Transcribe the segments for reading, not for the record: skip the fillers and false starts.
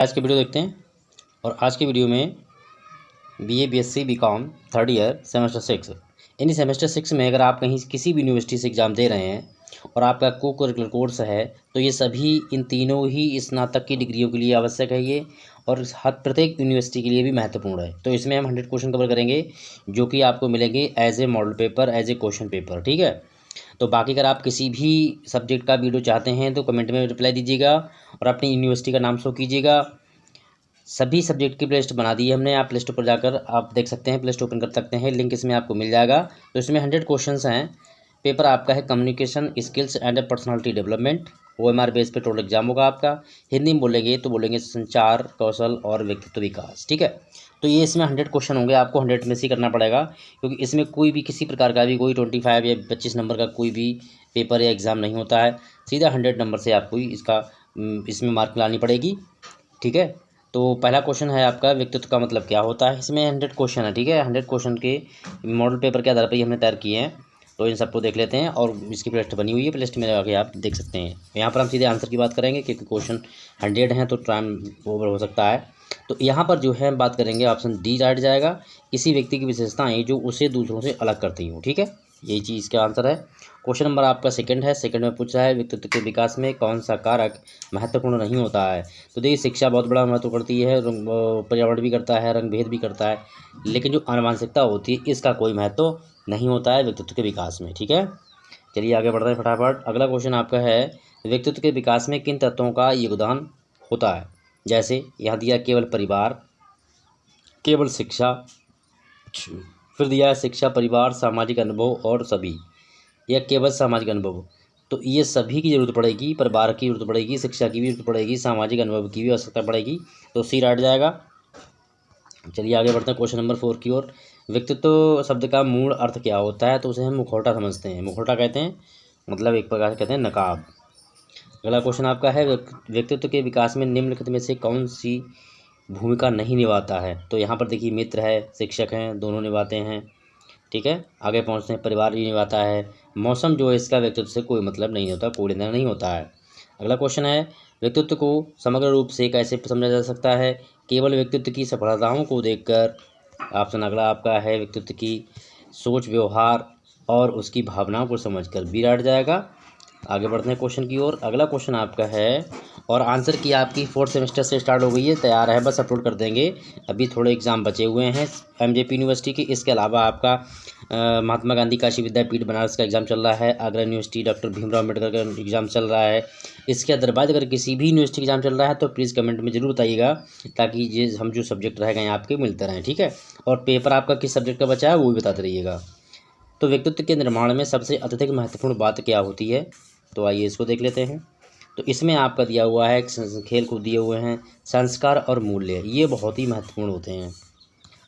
आज की वीडियो देखते हैं। और आज की वीडियो में BA BSc BCom third year semester 6 यानी सेमेस्टर 6 में अगर आप कहीं किसी भी यूनिवर्सिटी से एग्ज़ाम दे रहे हैं और आपका को करिकुलर कोर्स है तो ये सभी इन तीनों ही स्नातक की डिग्रियों के लिए आवश्यक है ये, और हर प्रत्येक यूनिवर्सिटी के लिए भी महत्वपूर्ण है। तो इसमें हम 100 क्वेश्चन कवर करेंगे जो कि आपको मिलेंगे as a model paper, as a question paper. ठीक है, तो बाकी अगर आप किसी भी सब्जेक्ट का वीडियो चाहते हैं तो कमेंट में रिप्लाई दीजिएगा और अपनी यूनिवर्सिटी का नाम शो कीजिएगा। सभी सब्जेक्ट की प्ले लिस्ट बना दी है हमने, आप प्ले स्टोर पर जाकर आप देख सकते हैं, प्ले स्टोर ओपन कर सकते हैं, लिंक इसमें आपको मिल जाएगा। तो इसमें 100 क्वेश्चंस हैं। पेपर आपका है communication skills and personality development, OMR base पे टोटल एग्जाम होगा आपका। हिंदी में बोलेंगे तो बोलेंगे संचार कौशल और व्यक्तित्व विकास। ठीक है, तो ये इसमें 100 क्वेश्चन होंगे, आपको 100 में से करना पड़ेगा क्योंकि इसमें कोई भी किसी प्रकार का भी कोई 25 या 25 नंबर का कोई भी पेपर या एग्ज़ाम नहीं होता है। सीधा 100 नंबर से आपको इसका इसमें मार्क लानी पड़ेगी। ठीक है, तो पहला क्वेश्चन है आपका व्यक्तित्व का मतलब क्या होता है। इसमें 100 क्वेश्चन है। ठीक है, 100 क्वेश्चन के मॉडल पेपर के आधार पर हमने तैयार किए हैं। तो इन सबको देख लेते हैं और इसकी प्लेलिस्ट बनी हुई है, प्लेलिस्ट में आके आप देख सकते हैं। यहाँ पर हम सीधे आंसर की बात करेंगे क्योंकि क्वेश्चन 100 हैं तो टाइम ओवर हो सकता है। तो यहाँ पर जो है बात करेंगे, ऑप्शन डी राइट जाएगा, किसी व्यक्ति की विशेषताएं जो उसे दूसरों से अलग करती हूँ। ठीक है, यही चीज़ इसका आंसर है। क्वेश्चन नंबर आपका सेकंड है। सेकंड में पूछ रहा है व्यक्तित्व के विकास में कौन सा कारक महत्वपूर्ण नहीं होता है। तो देखिए, शिक्षा बहुत बड़ा महत्व करती है, पर्यावरण भी करता है, रंग भेद भी करता है, लेकिन जो आनुवंशिकता होती है इसका कोई महत्व नहीं होता है व्यक्तित्व के विकास में। ठीक है, चलिए आगे बढ़ते हैं फटाफट। अगला क्वेश्चन आपका है व्यक्तित्व के विकास में किन तत्वों का योगदान होता है। जैसे यहाँ दिया केवल परिवार, केवल शिक्षा, फिर दिया है शिक्षा, परिवार, सामाजिक अनुभव और सभी, या केवल सामाजिक अनुभव। तो ये सभी की ज़रूरत पड़ेगी, परिवार की ज़रूरत पड़ेगी, शिक्षा की भी ज़रूरत पड़ेगी, सामाजिक अनुभव की भी आवश्यकता पड़ेगी। तो सी राइट जाएगा। चलिए आगे बढ़ते हैं क्वेश्चन नंबर 4 की ओर। व्यक्तित्व शब्द का मूल अर्थ क्या होता है। तो उसे हम मुखौटा समझते हैं। मुखौटा कहते हैं मतलब एक प्रकार से कहते हैं नकाब। अगला क्वेश्चन आपका है व्यक्तित्व के विकास में निम्नलिखित में से कौन सी भूमिका नहीं निभाता है। तो यहाँ पर देखिए मित्र है, शिक्षक हैं, दोनों निभाते हैं। ठीक है, आगे पहुँचते हैं, परिवार भी निभाता है। मौसम जो है इसका व्यक्तित्व से कोई मतलब नहीं होता, कोई लेना नहीं होता है। अगला क्वेश्चन है व्यक्तित्व को समग्र रूप से कैसे समझा जा सकता है। केवल व्यक्तित्व की सफलताओं को देखकर। ऑप्शन अगला आपका है व्यक्तित्व की सोच, व्यवहार और उसकी भावनाओं को समझकर। बी राइट जाएगा। आगे बढ़ते हैं क्वेश्चन की ओर। अगला क्वेश्चन आपका है, और आंसर की आपकी 4th सेमेस्टर से स्टार्ट हो गई है, तैयार है, बस अपलोड कर देंगे। अभी थोड़े एग्जाम बचे हुए हैं MJP यूनिवर्सिटी के। इसके अलावा आपका महात्मा गांधी काशी विद्यापीठ बनारस का एग्ज़ाम चल रहा है, आगरा यूनिवर्सिटी डॉक्टर भीमराव अम्बेडकर का एग्ज़ाम चल रहा है। इसके अदरवाइज अगर किसी भी यूनिवर्सिटी एग्ज़ाम चल रहा है तो प्लीज़ कमेंट में ज़रूर बताइएगा ताकि ये हम जो सब्जेक्ट रहेगा यहाँ आपके मिलते रहें। ठीक है, और पेपर आपका किस सब्जेक्ट का बचा है वो भी बताते रहिएगा। तो व्यक्तित्व के निर्माण में सबसे अत्यधिक महत्वपूर्ण बात क्या होती है। तो आइए इसको देख लेते हैं। तो इसमें आपका दिया हुआ है खेल कूद दिए हुए हैं, संस्कार और मूल्य, ये बहुत ही महत्वपूर्ण होते हैं।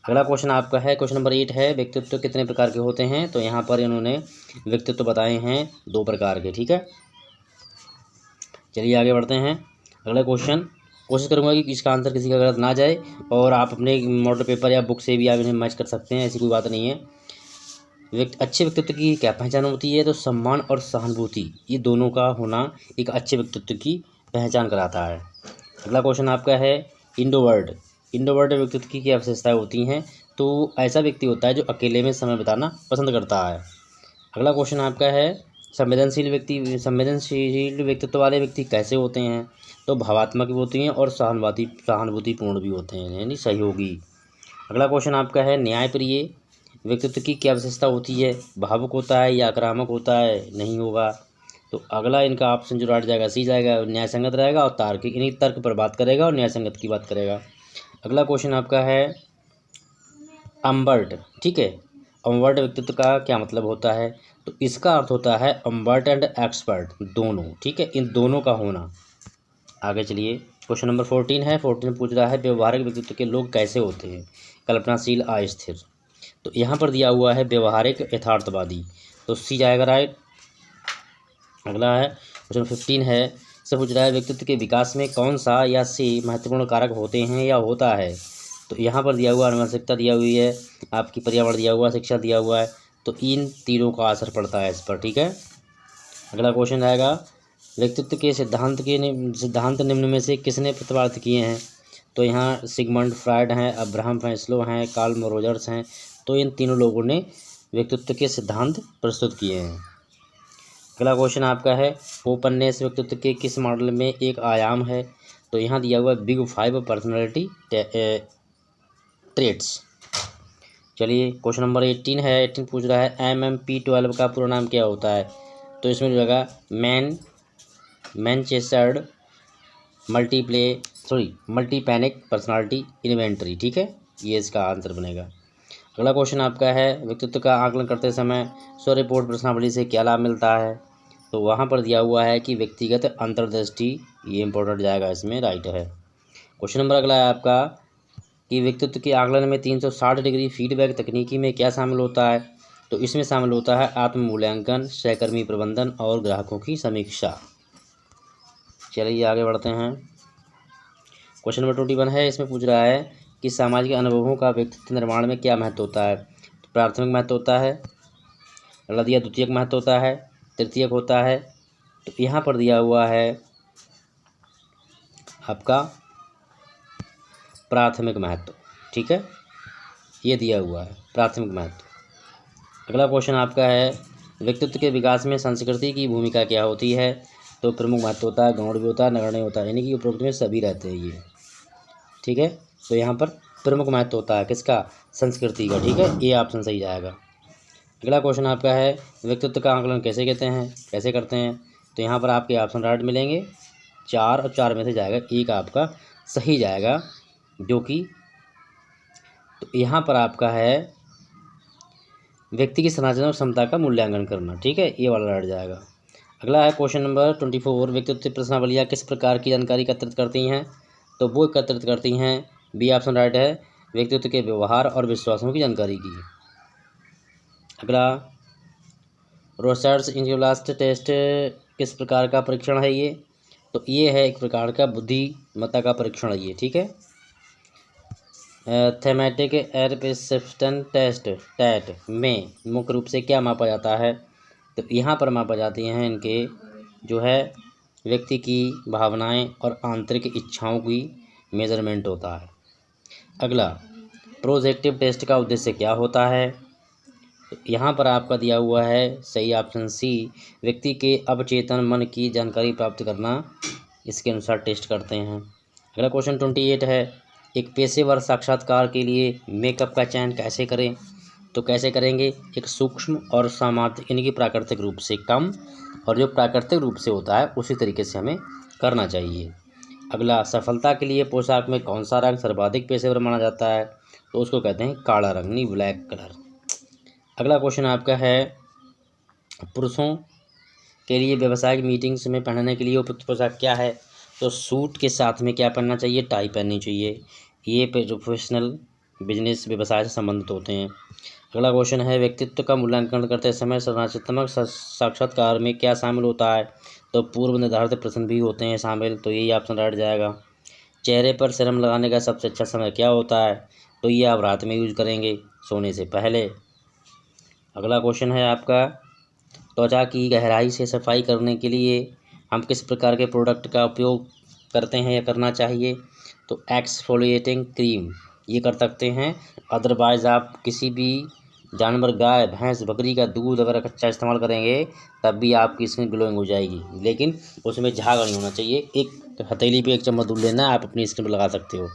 अगला क्वेश्चन आपका है क्वेश्चन नंबर 8 है व्यक्तित्व कितने प्रकार के होते हैं। तो यहाँ पर इन्होंने व्यक्तित्व बताए हैं 2 प्रकार के। ठीक है, चलिए आगे बढ़ते हैं। अगला क्वेश्चन कोशिश करूँगा कि इसका आंसर किसी का गलत ना जाए, और आप अपने मॉडल पेपर या बुक से भी आप इन्हें मैच कर सकते हैं, ऐसी कोई बात नहीं है। अच्छे व्यक्तित्व की क्या पहचान होती है। तो सम्मान और सहानुभूति, ये दोनों का होना एक अच्छे व्यक्तित्व की पहचान कराता है। अगला क्वेश्चन आपका है इंट्रोवर्ट। इंट्रोवर्ट व्यक्तित्व की क्या विशेषताएं होती हैं। तो ऐसा व्यक्ति होता है जो अकेले में समय बिताना पसंद करता है। अगला क्वेश्चन आपका है संवेदनशील व्यक्तित्व वाले व्यक्ति कैसे होते हैं। तो भावात्मक भी होती हैं और सहानुभूतिपूर्ण भी होते हैं, यानी सहयोगी। अगला क्वेश्चन आपका है न्यायप्रिय व्यक्तित्व की क्या विशेषता होती है। भावुक होता है या आक्रामक होता है, नहीं होगा। तो अगला इनका ऑप्शन जो राइट जाएगा सी जाएगा, न्यायसंगत रहेगा और तार्किक, यानी तर्क पर बात करेगा और न्यायसंगत की बात करेगा। अगला क्वेश्चन आपका है अम्बर्ट। ठीक है, अम्बर्ट व्यक्तित्व का क्या मतलब होता है। तो इसका अर्थ होता है अम्बर्ट एंड एक्सपर्ट दोनों। ठीक है, इन दोनों का होना। आगे चलिए, क्वेश्चन नंबर 14 है। 14 पूछ रहा है व्यवहारिक व्यक्तित्व के लोग कैसे होते हैं। कल्पनाशील, अस्थिर। तो यहाँ पर दिया हुआ है व्यवहारिक यथार्थवादी, तो सी जाएगा राइट। अगला है क्वेश्चन 15 है, से पूछ रहा है व्यक्तित्व के विकास में कौन सा या से महत्वपूर्ण कारक होते हैं या होता है। तो यहाँ पर दिया हुआ आनुवंशिकता दिया हुई है, आपकी पर्यावरण दिया हुआ, शिक्षा दिया हुआ है, तो इन तीनों का असर पड़ता है इस पर। ठीक है, अगला क्वेश्चन आएगा व्यक्तित्व के सिद्धांत निम्न में से किसने प्रतिपादित किए हैं। तो यहाँ सिगमंड फ्रायड हैं, अब्राहम मैस्लो हैं, कार्ल रोजर्स हैं। तो इन तीनों लोगों ने व्यक्तित्व के सिद्धांत प्रस्तुत किए हैं। अगला क्वेश्चन आपका है, ओपननेस व्यक्तित्व के किस मॉडल में एक आयाम है? तो यहाँ दिया हुआ है बिग 5 पर्सनैलिटी ट्रेट्स। चलिए क्वेश्चन नंबर 18 है। 18 पूछ रहा है MMP12 का पूरा नाम क्या होता है? तो इसमें जो होगा मैनचेस्टर्ड मल्टीपैनिक पर्सनालिटी इन्वेंटरी। ठीक है, ये इसका आंसर बनेगा। अगला क्वेश्चन आपका है, व्यक्तित्व का आकलन करते समय स्व रिपोर्ट प्रश्नावली से क्या लाभ मिलता है? तो वहाँ पर दिया हुआ है कि व्यक्तिगत अंतर्दृष्टि, ये इंपॉर्टेंट जाएगा, इसमें राइट है। क्वेश्चन नंबर अगला है आपका कि व्यक्तित्व के आकलन में 360 डिग्री फीडबैक तकनीकी में क्या शामिल होता है? तो इसमें शामिल होता है आत्म मूल्यांकन, सहकर्मी प्रबंधन और ग्राहकों की समीक्षा। चलिए आगे बढ़ते हैं। क्वेश्चन नंबर 21 है। इसमें पूछ रहा है कि सामाजिक अनुभवों का व्यक्तित्व निर्माण में क्या महत्व होता है? तो प्राथमिक महत्व होता है, अगला दिया द्वितीयक महत्व होता है, तृतीयक होता है। तो यहाँ पर दिया हुआ है आपका प्राथमिक महत्व। ठीक है, ये दिया हुआ है प्राथमिक महत्व। अगला क्वेश्चन आपका है, व्यक्तित्व के विकास में संस्कृति की भूमिका क्या होती है? तो प्रमुख महत्व होता है, गौण भी होता है, नगण्य होता है, यानी कि उपरोक्त में सभी रहते हैं ये। ठीक है, तो यहाँ पर प्रमुख महत्व होता है किसका? संस्कृति का। ठीक है, ये ऑप्शन सही जाएगा। अगला क्वेश्चन आपका है, व्यक्तित्व का आकलन कैसे करते हैं? तो यहाँ पर आपके ऑप्शन राइट मिलेंगे 4 और 4 में से जाएगा एक आपका सही जाएगा, जो कि तो यहाँ पर आपका है व्यक्ति की संरचनात्मक क्षमता का मूल्यांकन करना। ठीक है, ये वाला राइट जाएगा। अगला है क्वेश्चन नंबर 24, व्यक्तित्व प्रश्नावलियाँ किस प्रकार की जानकारी एकत्रित करती हैं? तो वो एकत्रित करती हैं, बी ऑप्शन राइट है, व्यक्तित्व के व्यवहार और विश्वासों की जानकारी की। अगला रोसर्स इंजुलास्ट टेस्ट किस प्रकार का परीक्षण है ये? तो ये है एक प्रकार का बुद्धिमत्ता का परीक्षण है ये। ठीक है, थेमेटिक एरपिसेप्शन टेस्ट टैट में मुख्य रूप से क्या मापा जाता है? तो यहाँ पर मापा जाती हैं इनके जो है व्यक्ति की भावनाएं और आंतरिक इच्छाओं की मेजरमेंट होता है। अगला प्रोजेक्टिव टेस्ट का उद्देश्य क्या होता है? तो यहाँ पर आपका दिया हुआ है सही ऑप्शन सी, व्यक्ति के अवचेतन मन की जानकारी प्राप्त करना, इसके अनुसार टेस्ट करते हैं। अगला क्वेश्चन 28 है, एक पेशेवर साक्षात्कार के लिए मेकअप का चयन कैसे करें? तो कैसे करेंगे? एक सूक्ष्म और सामान्य, यानी कि प्राकृतिक रूप से कम, और जो प्राकृतिक रूप से होता है उसी तरीके से हमें करना चाहिए। अगला, सफलता के लिए पोशाक में कौन सा रंग सर्वाधिक पेशेवर माना जाता है? तो उसको कहते हैं काला रंग, नहीं ब्लैक कलर। अगला क्वेश्चन आपका है, पुरुषों के लिए व्यावसायिक मीटिंग्स में पहनने के लिए उपयुक्त पोशाक क्या है? तो सूट के साथ में क्या पहनना चाहिए? टाई पहननी चाहिए। ये प्रोफेशनल बिजनेस व्यवसाय से संबंधित होते हैं। अगला क्वेश्चन है, व्यक्तित्व का मूल्यांकन करते समय संरचनात्मक साक्षात्कार में क्या शामिल होता है? तो पूर्व निर्धारित प्रश्न भी होते हैं शामिल, तो यही ऑप्शन राइट जाएगा। चेहरे पर सीरम लगाने का सबसे अच्छा समय क्या होता है? तो ये आप रात में यूज करेंगे, सोने से पहले। अगला क्वेश्चन है आपका, त्वचा की गहराई से सफाई करने के लिए हम किस प्रकार के प्रोडक्ट का उपयोग करते हैं या करना चाहिए? तो एक्सफोलिएटिंग क्रीम ये कर सकते हैं। अदरवाइज़ आप किसी भी जानवर, गाय, भैंस, बकरी का दूध अगर कच्चा इस्तेमाल करेंगे तब भी आपकी स्किन ग्लोइंग हो जाएगी, लेकिन उसमें झाग नहीं होना चाहिए। एक हथेली पे 1 चम्मच दूध लेना है, आप अपनी स्किन पर लगा सकते हो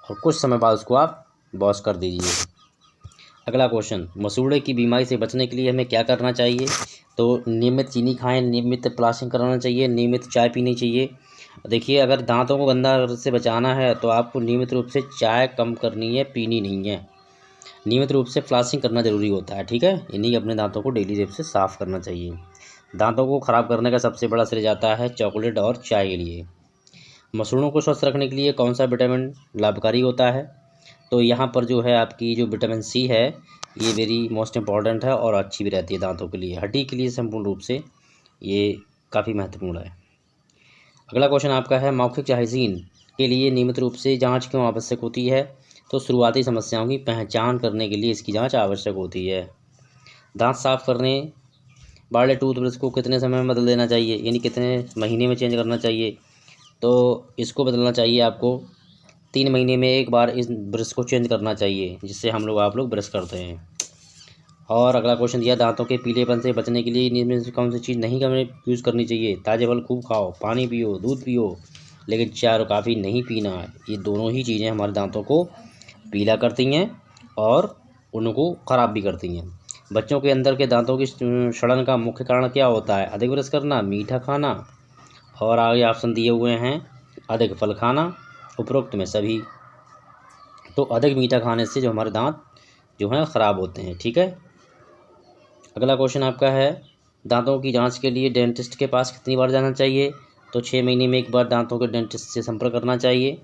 और कुछ समय बाद उसको आप वॉश कर दीजिए। अगला क्वेश्चन, मसूड़े की बीमारी से बचने के लिए हमें क्या करना चाहिए? तो नियमित चीनी खाएं, नियमित फ्लॉसिंग कराना चाहिए, नियमित चाय पीनी चाहिए। देखिए, अगर दांतों को गंदा से बचाना है तो आपको नियमित रूप से चाय कम करनी है, पीनी नहीं है। नियमित रूप से फ्लॉसिंग करना जरूरी होता है। ठीक है, यानी अपने दांतों को डेली रूप से साफ़ करना चाहिए। दांतों को ख़राब करने का सबसे बड़ा श्रेय जाता है चॉकलेट और चाय के लिए। मसूड़ों को स्वस्थ रखने के लिए कौन सा विटामिन लाभकारी होता है? तो यहाँ पर जो है आपकी जो विटामिन सी है ये वेरी मोस्ट इम्पॉर्टेंट है और अच्छी भी रहती है दांतों के लिए, हड्डी के लिए संपूर्ण रूप से ये काफ़ी महत्वपूर्ण है। अगला क्वेश्चन आपका है, मौखिक हाइजीन के लिए नियमित रूप से जांच क्यों आवश्यक होती है? तो शुरुआती समस्याओं की पहचान करने के लिए इसकी जांच आवश्यक होती है। दांत साफ करने वाले टूथब्रश को कितने समय में बदल देना चाहिए, यानी कितने महीने में चेंज करना चाहिए? तो इसको बदलना चाहिए आपको 3 महीने में एक बार इस ब्रश को चेंज करना चाहिए, जिससे हम लोग आप लोग ब्रश करते हैं। और अगला क्वेश्चन दिया, दांतों के पीलेपन से बचने के लिए इनमें से कौन सी चीज़ नहीं हमें यूज़ करनी चाहिए? ताजे फल खूब खाओ, पानी पियो, दूध पियो, लेकिन चाय और काफ़ी नहीं पीना है। ये दोनों ही चीज़ें हमारे दांतों को पीला करती हैं और उनको ख़राब भी करती हैं। बच्चों के अंदर के दांतों की सड़न का मुख्य कारण क्या होता है? अधिक ब्रश करना, मीठा खाना, और आगे ऑप्शन दिए हुए हैं अधिक फल खाना, उपरोक्त में सभी। तो अधिक मीठा खाने से जो हमारे दांत जो हैं ख़राब होते हैं। ठीक है, अगला क्वेश्चन आपका है, दांतों की जांच के लिए डेंटिस्ट के पास कितनी बार जाना चाहिए? तो 6 महीने में एक बार दांतों के डेंटिस्ट से संपर्क करना चाहिए।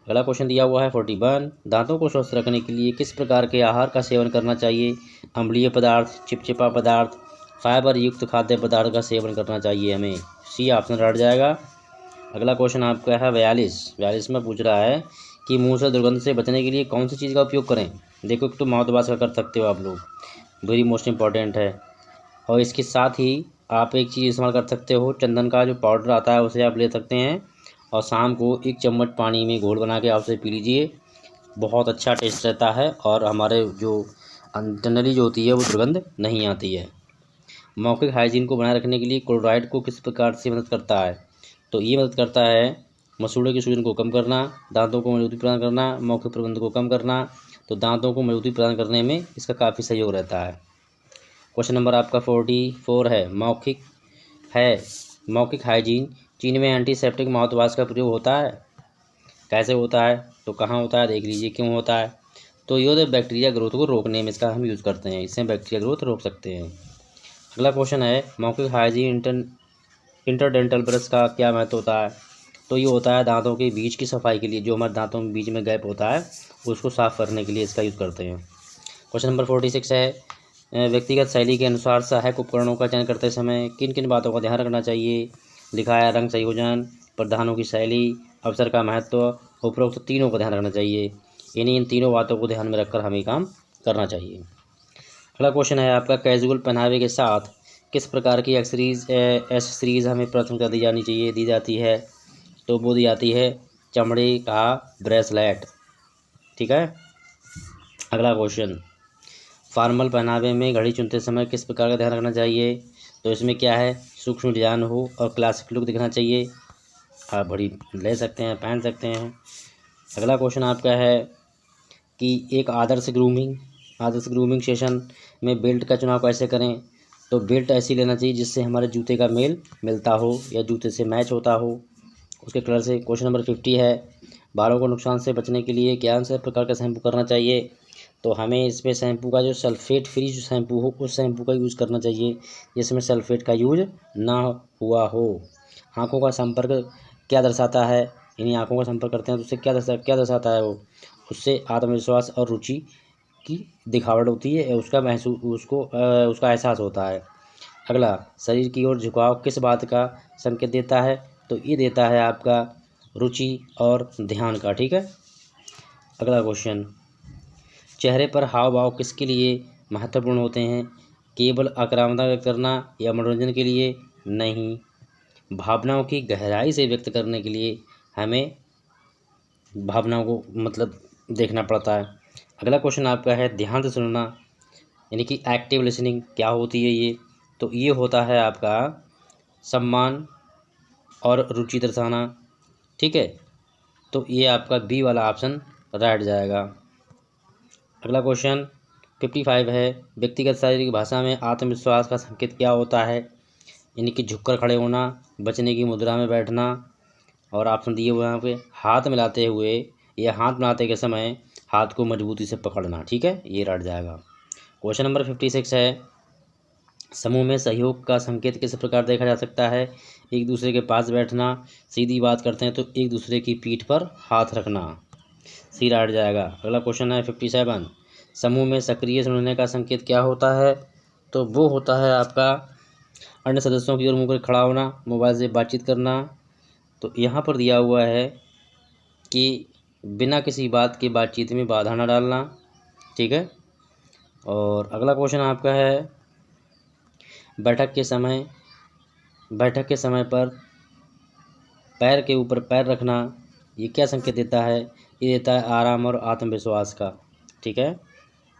अगला क्वेश्चन दिया हुआ है 41, दांतों को स्वस्थ रखने के लिए किस प्रकार के आहार का सेवन करना चाहिए? अम्लीय पदार्थ, चिपचिपा पदार्थ, फाइबर युक्त खाद्य पदार्थ का सेवन करना चाहिए हमें। सी ऑप्शन रट जाएगा। अगला क्वेश्चन आपका है 42 में पूछ रहा है कि मुंह से दुर्गंध से बचने के लिए कौन सी चीज़ का उपयोग करें? देखो, एक तो माउथ वॉश का कर सकते हो आप लोग, वेरी मोस्ट इम्पॉर्टेंट है। और इसके साथ ही आप एक चीज़ इस्तेमाल कर सकते हो, चंदन का जो पाउडर आता है उसे आप ले सकते हैं और शाम को 1 चम्मच पानी में घोल बना के आप उसे पी लीजिए। बहुत अच्छा टेस्ट रहता है और हमारे जो इंटरनली जो होती है वो दुर्गंध नहीं आती है। मौखिक हाइजीन को बनाए रखने के लिए क्लोराइड को किस प्रकार से मदद करता है? तो ये मदद करता है मसूड़े की सूजन को कम करना, दांतों को मजबूती प्रदान करना, मौखिक प्रबंध को कम करना। तो दांतों को मजबूती प्रदान करने में इसका काफ़ी सहयोग रहता है। क्वेश्चन नंबर आपका 44 है, मौखिक हाइजीन। चीन में एंटीसेप्टिक माउथ वॉश का प्रयोग होता है। कैसे होता है? तो कहाँ होता है, देख लीजिए क्यों होता है। तो ये बैक्टीरिया ग्रोथ को रोकने में इसका हम यूज़ करते हैं, इससे बैक्टीरिया ग्रोथ रोक सकते हैं। अगला क्वेश्चन है, मौखिक हाइजीन इंटरडेंटल ब्रश का क्या महत्व होता है? तो ये होता है दांतों के बीच की सफाई के लिए, जो हमारे दांतों में बीच में गैप होता है उसको साफ़ करने के लिए इसका यूज़ करते हैं। क्वेश्चन नंबर 46 है, व्यक्तिगत शैली के अनुसार सहायक उपकरणों का चयन करते समय किन किन बातों का ध्यान रखना चाहिए? लिखा है रंग संयोजन, प्रधानों की शैली, अवसर का महत्व, उपरोक्त तीनों का ध्यान रखना चाहिए। इन तीनों बातों को ध्यान में रखकर हमें काम करना चाहिए। अगला क्वेश्चन है आपका, कैजुअल पहनावे के साथ किस प्रकार की एक्सेसरीज हमें प्राथमिकता दी जाती है? तो वो दी जाती है चमड़े का ब्रेसलेट। ठीक है, अगला क्वेश्चन, फॉर्मल पहनावे में घड़ी चुनते समय किस प्रकार का ध्यान रखना चाहिए? तो इसमें क्या है, सूक्ष्म डिजाइन हो और क्लासिक लुक दिखना चाहिए। आप घड़ी ले सकते हैं, पहन सकते हैं। अगला क्वेश्चन आपका है कि एक आदर्श ग्रूमिंग सेशन में बेल्ट का चुनाव कैसे करें? तो बेल्ट ऐसी लेना चाहिए जिससे हमारे जूते का मेल मिलता हो या जूते से मैच होता हो, उसके कलर से। क्वेश्चन नंबर 50 है, बालों को नुकसान से बचने के लिए कौन से प्रकार का शैम्पू करना चाहिए? तो हमें इसमें शैम्पू का जो सल्फेट फ्री जो शैम्पू हो उस शैम्पू का यूज़ करना चाहिए जिसमें सल्फेट का यूज ना हुआ हो। आँखों का संपर्क क्या दर्शाता है? यानी आँखों का संपर्क करते हैं तो उससे क्या दर्शाता है? वो उससे आत्मविश्वास और रुचि की दिखावट होती है, उसका एहसास होता है। अगला, शरीर की ओर झुकाव किस बात का संकेत देता है? तो ये देता है आपका रुचि और ध्यान का। ठीक है, अगला क्वेश्चन, चेहरे पर हाव भाव किसके लिए महत्वपूर्ण होते हैं? केवल आक्रामकता व्यक्त करना या मनोरंजन के लिए? नहीं, भावनाओं की गहराई से व्यक्त करने के लिए हमें भावनाओं को देखना पड़ता है। अगला क्वेश्चन आपका है, ध्यान से सुनना यानी कि एक्टिव लिसनिंग क्या होती है ये? तो ये होता है आपका सम्मान और रुचि दर्शाना। ठीक है, तो ये आपका बी वाला ऑप्शन राइट जाएगा। अगला क्वेश्चन 55 है, व्यक्तिगत शारीरिक भाषा में आत्मविश्वास का संकेत क्या होता है? यानी कि झुककर खड़े होना, बचने की मुद्रा में बैठना, और ऑप्शन दिए हुए यहाँ पे हाथ मिलाते हुए या हाथ मिलाते के समय हाथ को मजबूती से पकड़ना। ठीक है, ये रट जाएगा। क्वेश्चन नंबर 56 है, समूह में सहयोग का संकेत किस प्रकार देखा जा सकता है? एक दूसरे के पास बैठना, सीधी बात करते हैं तो एक दूसरे की पीठ पर हाथ रखना। सी रट जाएगा। अगला क्वेश्चन है 57, समूह में सक्रिय सुनने का संकेत क्या होता है? तो वो होता है आपका अन्य सदस्यों की ओर मुँह कर खड़ा होना, मोबाइल से बातचीत करना। तो यहाँ पर दिया हुआ है कि बिना किसी बात के बातचीत में बाधा न डालना। ठीक है, और अगला क्वेश्चन आपका है, बैठक के समय पर पैर के ऊपर पैर रखना, ये क्या संकेत देता है? ये देता है आराम और आत्मविश्वास का, ठीक है।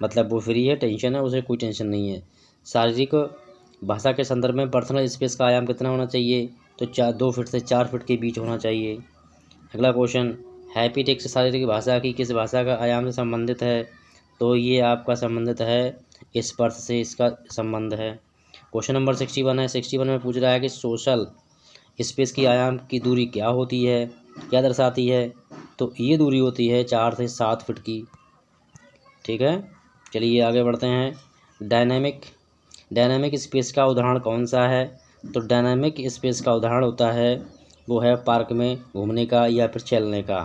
मतलब वो फ्री है, टेंशन है, उसे कोई टेंशन नहीं है। शारीरिक भाषा के संदर्भ में पर्सनल स्पेस का आयाम कितना होना चाहिए, तो 2 फीट से 4 फीट के बीच होना चाहिए। अगला क्वेश्चन, हैप्पी टेक्स्ट शारीरिक भाषा की किस भाषा का आयाम से संबंधित है, तो ये आपका संबंधित है स्पर्श से, इसका संबंध है। क्वेश्चन नंबर 61 है। 61 में पूछ रहा है कि सोशल स्पेस की आयाम की दूरी क्या होती है, क्या दर्शाती है, तो ये दूरी होती है 4 से 7 फीट की, ठीक है। चलिए आगे बढ़ते हैं। डायनामिक स्पेस का उदाहरण कौन सा है, तो डायनामिक स्पेस का उदाहरण होता है वो है पार्क में घूमने का या फिर चलने का।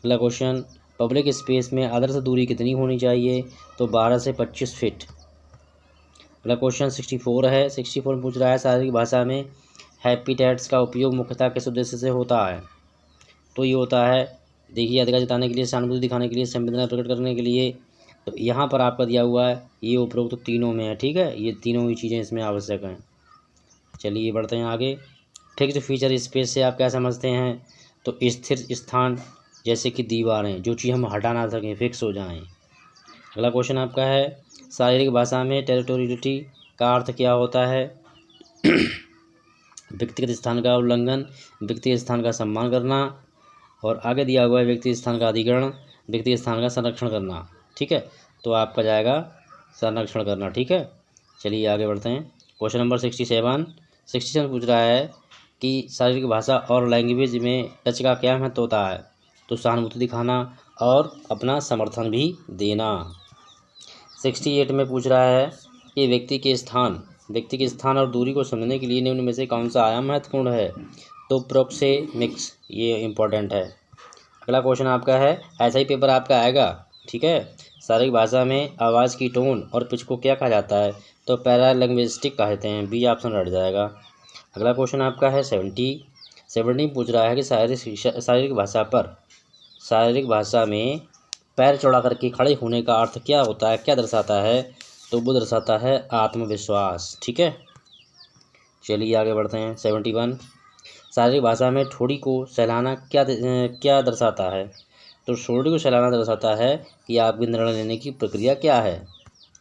अगला क्वेश्चन, पब्लिक स्पेस में आदर्श दूरी कितनी होनी चाहिए, तो 12 से 25 फीट। अगला क्वेश्चन 64 है। 64 में पूछ रहा है शारीरिक भाषा में हैप्पीटेट्स का उपयोग मुख्यतः किस उद्देश्य से होता है, तो ये होता है, देखिए, अधिकार जताने के लिए, सहानुभूति दिखाने के लिए, संवेदना प्रकट करने के लिए। तो यहाँ पर आपका दिया हुआ है ये उपरोक्त तो तीनों में है, ठीक है, ये तीनों ही चीज़ें इसमें आवश्यक हैं। चलिए बढ़ते हैं आगे। फिक्स्ड फीचर स्पेस से आप क्या समझते हैं, तो स्थिर स्थान, जैसे कि दीवारें, जो चीज़ हम हटा ना सकें, फिक्स हो जाएं। अगला क्वेश्चन आपका है शारीरिक भाषा में टेरिटोरियलिटी का अर्थ क्या होता है, व्यक्तिगत स्थान का उल्लंघन, व्यक्तिगत स्थान का सम्मान करना, और आगे दिया हुआ है व्यक्तिगत स्थान का अधिग्रहण, व्यक्तिगत स्थान का संरक्षण करना, ठीक है। तो आपका जाएगा संरक्षण करना, ठीक है। चलिए आगे बढ़ते हैं। क्वेश्चन नंबर 67 पूछ रहा है कि शारीरिक भाषा और लैंग्वेज में टच का क्या महत्व होता है, तो सहानुभूति दिखाना और अपना समर्थन भी देना। 68 में पूछ रहा है कि व्यक्ति के स्थान और दूरी को समझने के लिए निम्न में से कौन सा आयाम महत्वपूर्ण है, तो प्रोक्सेमिक्स, ये इम्पोर्टेंट है। अगला क्वेश्चन आपका है, ऐसा ही पेपर आपका आएगा, ठीक है। शारीरिक भाषा में आवाज़ की टोन और पिच को क्या कहा जाता है, तो पैरालिंग्विस्टिक कहते हैं, बी ऑप्शन रट जाएगा। अगला क्वेश्चन आपका है 70 पूछ रहा है कि शारीरिक भाषा में पैर चौड़ा करके खड़े होने का अर्थ क्या होता है, क्या दर्शाता है, तो वो दर्शाता है आत्मविश्वास, ठीक है। चलिए आगे बढ़ते हैं। 71, शारीरिक भाषा में ठोड़ी को सहलाना क्या दर्शाता है, तो ठोड़ी को सहलाना दर्शाता है कि आपकी निर्णय लेने की प्रक्रिया क्या है,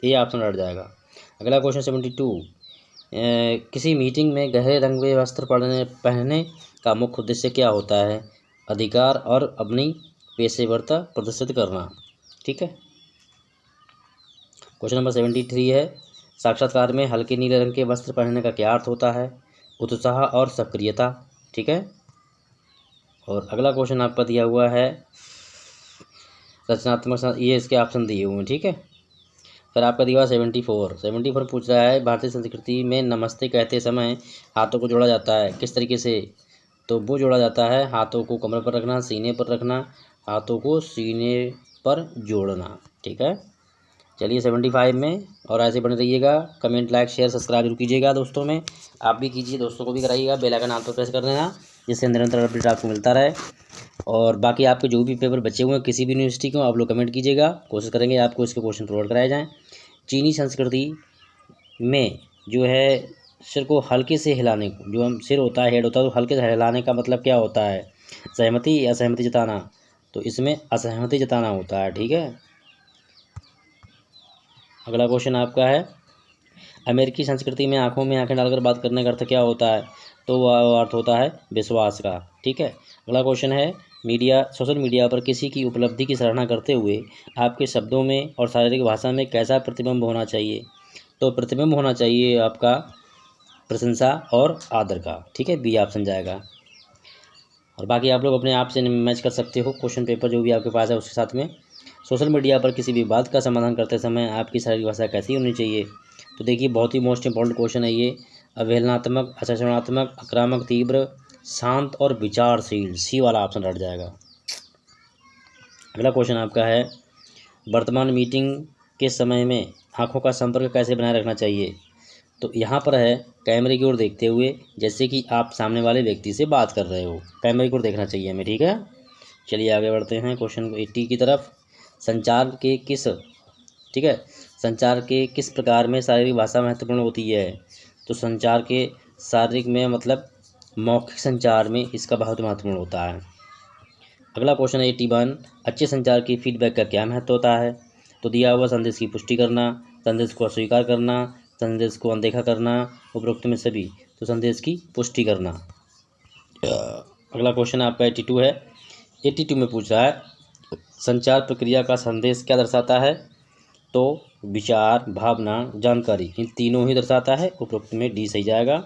ये ऑप्शन रट जाएगा। अगला क्वेश्चन 72, किसी मीटिंग में गहरे रंग के वस्त्र पहनने का मुख्य उद्देश्य क्या होता है, अधिकार और अपनी पेशेवरता प्रदर्शित करना, ठीक है। क्वेश्चन नंबर 73 है, साक्षात्कार में हल्के नीले रंग के वस्त्र पहनने का क्या अर्थ होता है, उत्साह और सक्रियता, ठीक है। और अगला क्वेश्चन आपका दिया हुआ है रचनात्मक, ये इसके ऑप्शन दिए हुए हैं, ठीक है। फिर आपका दिया हुआ 74 पूछ रहा है भारतीय संस्कृति में नमस्ते कहते समय हाथों को जोड़ा जाता है किस तरीके से, तो वो जोड़ा जाता है हाथों को कमर पर रखना, सीने पर रखना, हाथों को सीने पर जोड़ना, ठीक है। चलिए 75 में, और ऐसे बने रहिएगा। कमेंट, लाइक, शेयर, सब्सक्राइब जरूर कीजिएगा दोस्तों में, आप भी कीजिए, दोस्तों को भी कराइएगा, बेल आइकन ऑल पर प्रेस कर देना, जिससे निरंतर अपडेट आपको मिलता रहे। और बाकी आपके जो भी पेपर बचे हुए हैं किसी भी यूनिवर्सिटी को, आप लोग कमेंट कीजिएगा, कोशिश करेंगे आपको इसके क्वेश्चन प्रोवाइड कराए जाएँ। चीनी संस्कृति में जो है सिर को हल्के से हिलाने को, जो हम सिर होता है, हेड होता है, तो हल्के से हिलाने का मतलब क्या होता है, सहमति या असहमति जताना, तो इसमें असहमति जताना होता है, ठीक है। अगला क्वेश्चन आपका है, अमेरिकी संस्कृति में आंखों में आंखें डालकर बात करने का अर्थ क्या होता है, तो वह अर्थ होता है विश्वास का, ठीक है। अगला क्वेश्चन है, सोशल मीडिया पर किसी की उपलब्धि की सराहना करते हुए आपके शब्दों में और शारीरिक भाषा में कैसा प्रतिबिंब होना चाहिए, तो प्रतिबिंब होना चाहिए आपका प्रशंसा और आदर का, ठीक है, बी ऑप्शन जाएगा। और बाकी आप लोग अपने आप से मैच कर सकते हो क्वेश्चन पेपर जो भी आपके पास है उसके साथ में। सोशल मीडिया पर किसी भी बात का समाधान करते समय आपकी शारीरिक भाषा कैसी होनी चाहिए, तो देखिए बहुत ही मोस्ट इंपॉर्टेंट क्वेश्चन है ये। अवहेलनात्मक, आचरणात्मक, आक्रामक, तीव्र, शांत और विचारशील, सी वाला ऑप्शन रट जाएगा। अगला क्वेश्चन आपका है, वर्तमान मीटिंग के समय में आँखों का संपर्क कैसे बनाए रखना चाहिए, तो यहाँ पर है कैमरे की ओर देखते हुए, जैसे कि आप सामने वाले व्यक्ति से बात कर रहे हो, कैमरे की ओर देखना चाहिए हमें, ठीक है। चलिए आगे बढ़ते हैं क्वेश्चन 80 की तरफ। संचार के किस प्रकार में शारीरिक भाषा महत्वपूर्ण होती है, तो संचार के शारीरिक में मतलब मौखिक संचार में इसका बहुत महत्वपूर्ण होता है। अगला क्वेश्चन है 81, अच्छे संचार की फीडबैक का क्या महत्व होता है? तो दिया हुआ संदेश की पुष्टि करना, संदेश को अस्वीकार करना, संदेश को अनदेखा करना, उपरोक्त में सभी। तो संदेश की पुष्टि करना। अगला क्वेश्चन आपका 82 है। 82 में पूछ रहा है संचार प्रक्रिया का संदेश क्या दर्शाता है? तो विचार, भावना, जानकारी, इन तीनों ही दर्शाता है। उपरोक्त में डी सही जाएगा।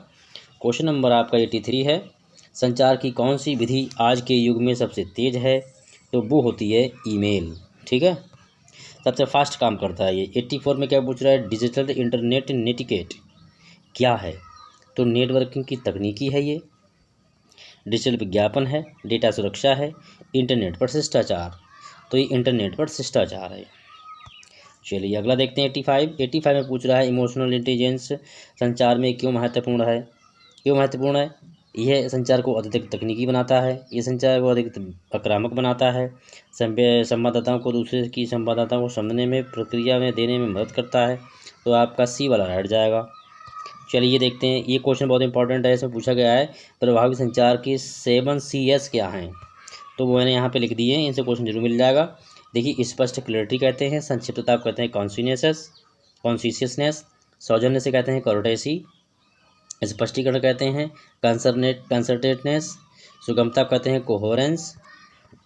क्वेश्चन नंबर आपका 83 है। संचार की कौन सी विधि आज के युग में सबसे तेज है? तो वो होती है ईमेल। ठीक है, सबसे फास्ट काम करता है ये। 84 में क्या पूछ रहा है? डिजिटल इंटरनेट नेटिकेट क्या है? तो नेटवर्किंग की तकनीकी है ये, डिजिटल विज्ञापन है, डेटा सुरक्षा है, इंटरनेट पर शिष्टाचार। तो ये इंटरनेट पर शिष्टाचार है। चलिए अगला देखते हैं 85 में पूछ रहा है इमोशनल इंटेलिजेंस संचार में क्यों महत्वपूर्ण है? क्यों महत्वपूर्ण है? यह संचार को अधिक तकनीकी बनाता है, ये संचार को अधिक आक्रामक बनाता है, संवाददाताओं को दूसरे की संवाददाताओं को समझने में, प्रक्रिया में देने में मदद करता है। तो आपका सी वाला हट जाएगा। चलिए देखते हैं, ये क्वेश्चन बहुत इंपॉर्टेंट है। इसमें पूछा गया है प्रभावी संचार की 7 CS क्या हैं? तो वो मैंने यहाँ पे लिख दिए हैं, इनसे क्वेश्चन जरूर मिल जाएगा। देखिए, स्पष्ट क्लैरिटी कहते हैं, संक्षिप्तता कहते हैं कॉन्शियसनेस, सौजन्य से कहते हैं कॉर्टेसी, स्पष्टीकरण कहते हैं कंसर्टेडनेस, सुगमता कहते हैं कोहेरेंस,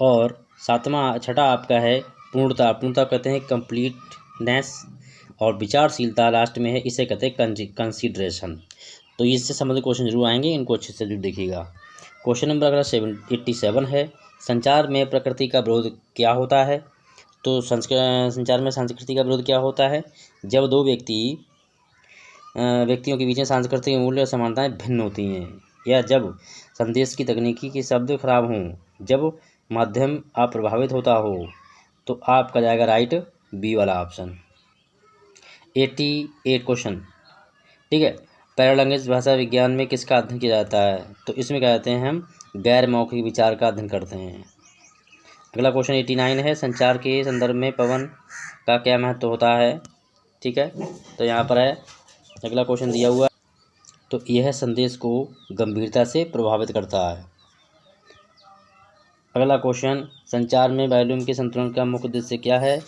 और छठा आपका है पूर्णता कहते हैं कंप्लीटनेस, और विचारशीलता लास्ट में है, इसे कहते हैं कंसीडरेशन। तो इससे संबंधित क्वेश्चन जरूर आएंगे, इनको अच्छे से जरूर देखिएगा। क्वेश्चन नंबर अगला 87 है। संचार में प्रकृति का विरोध क्या होता है? तो संचार में संस्कृति का विरोध क्या होता है? जब दो व्यक्तियों के बीच में सांस्कृतिक मूल्य और समानताएं भिन्न होती हैं, या जब संदेश की तकनीकी के शब्द खराब हों, जब माध्यम अप्रभावित होता हो। तो आपका जाएगा राइट बी वाला ऑप्शन। 88 क्वेश्चन, ठीक है। पैरालैंग्वेज भाषा विज्ञान में किसका अध्ययन किया जाता है? तो इसमें क्या कहते हैं हम गैर मौखिक विचार का अध्ययन करते हैं। अगला क्वेश्चन 89 है। संचार के संदर्भ में पवन का क्या महत्व होता है? ठीक है, तो यहाँ पर है अगला क्वेश्चन दिया हुआ, तो यह संदेश को गंभीरता से प्रभावित करता है। अगला क्वेश्चन, संचार में वॉल्यूम के संतुलन का मुख्य उद्देश्य क्या है?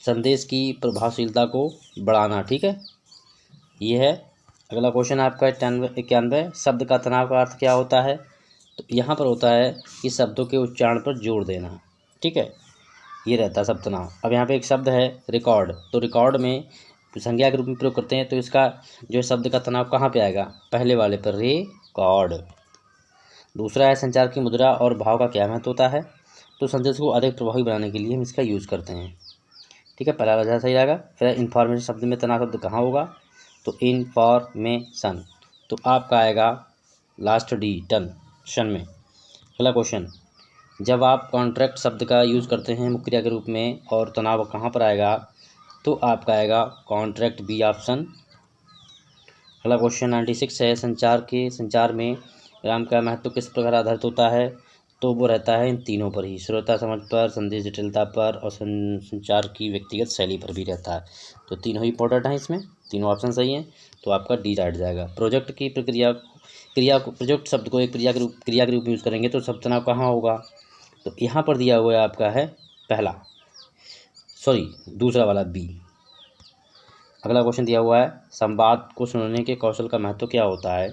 संदेश की प्रभावशीलता को बढ़ाना। ठीक है, ये है। अगला क्वेश्चन आपका 91, शब्द का तनाव का अर्थ क्या होता है? तो यहाँ पर होता है कि शब्दों के उच्चारण पर जोर देना। ठीक है, ये रहता है शब्द तनाव। अब यहाँ पे एक शब्द है रिकॉर्ड, तो रिकॉर्ड में संज्ञा के रूप में प्रयोग करते हैं, तो इसका जो शब्द का तनाव कहाँ पे आएगा? पहले वाले पर, रिकॉर्ड। दूसरा है संचार की मुद्रा और भाव का क्या महत्व होता है? तो संदेश को अधिक प्रभावी बनाने के लिए हम इसका यूज़ करते हैं। ठीक है, पहला वजह सही रहेगा। फिर इन्फॉर्मेशन शब्द में तनाव शब्द कहाँ होगा? तो इन्फॉर्मेशन, तो आपका आएगा लास्ट डी टेंशन में। अगला क्वेश्चन, जब आप कॉन्ट्रैक्ट शब्द का यूज़ करते हैं मुख्य क्रिया के रूप में और तनाव कहाँ पर आएगा? तो आपका आएगा कॉन्ट्रैक्ट, बी ऑप्शन। अगला क्वेश्चन 96 है। संचार में विराम का महत्व किस प्रकार आधारित होता है? तो वो रहता है इन तीनों पर ही, श्रोता समझ पर, संदेश जटिलता पर, और संचार की व्यक्तिगत शैली पर भी रहता है। तो तीनों ही इंपॉर्टेंट हैं, इसमें तीनों ऑप्शन सही हैं। तो आपका डी राइट जाएगा। प्रोजेक्ट की प्रोजेक्ट शब्द को एक क्रिया के रूप में यूज़ करेंगे तो शब्द तनाव कहाँ होगा? तो यहाँ पर दिया हुआ है आपका है दूसरा वाला बी। अगला क्वेश्चन दिया हुआ है, संवाद को सुनने के कौशल का महत्व क्या होता है?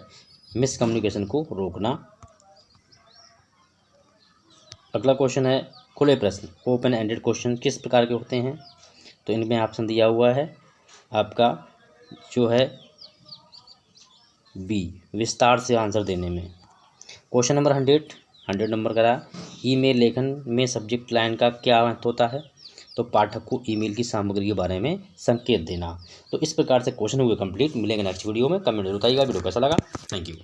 मिसकम्युनिकेशन को रोकना। अगला क्वेश्चन है खुले प्रश्न, ओपन एंडेड क्वेश्चन किस प्रकार के होते हैं? तो इनमें ऑप्शन दिया हुआ है आपका जो है बी, विस्तार से आंसर देने में। क्वेश्चन नंबर 100 नंबर करा, ईमेल लेखन में सब्जेक्ट लाइन का क्या महत्व होता है? तो पाठक को ईमेल की सामग्री के बारे में संकेत देना। तो इस प्रकार से क्वेश्चन हुए कंप्लीट। मिलेंगे नेक्स्ट वीडियो में। कमेंट जरूर बताइएगा वीडियो कैसा लगा। Thank you.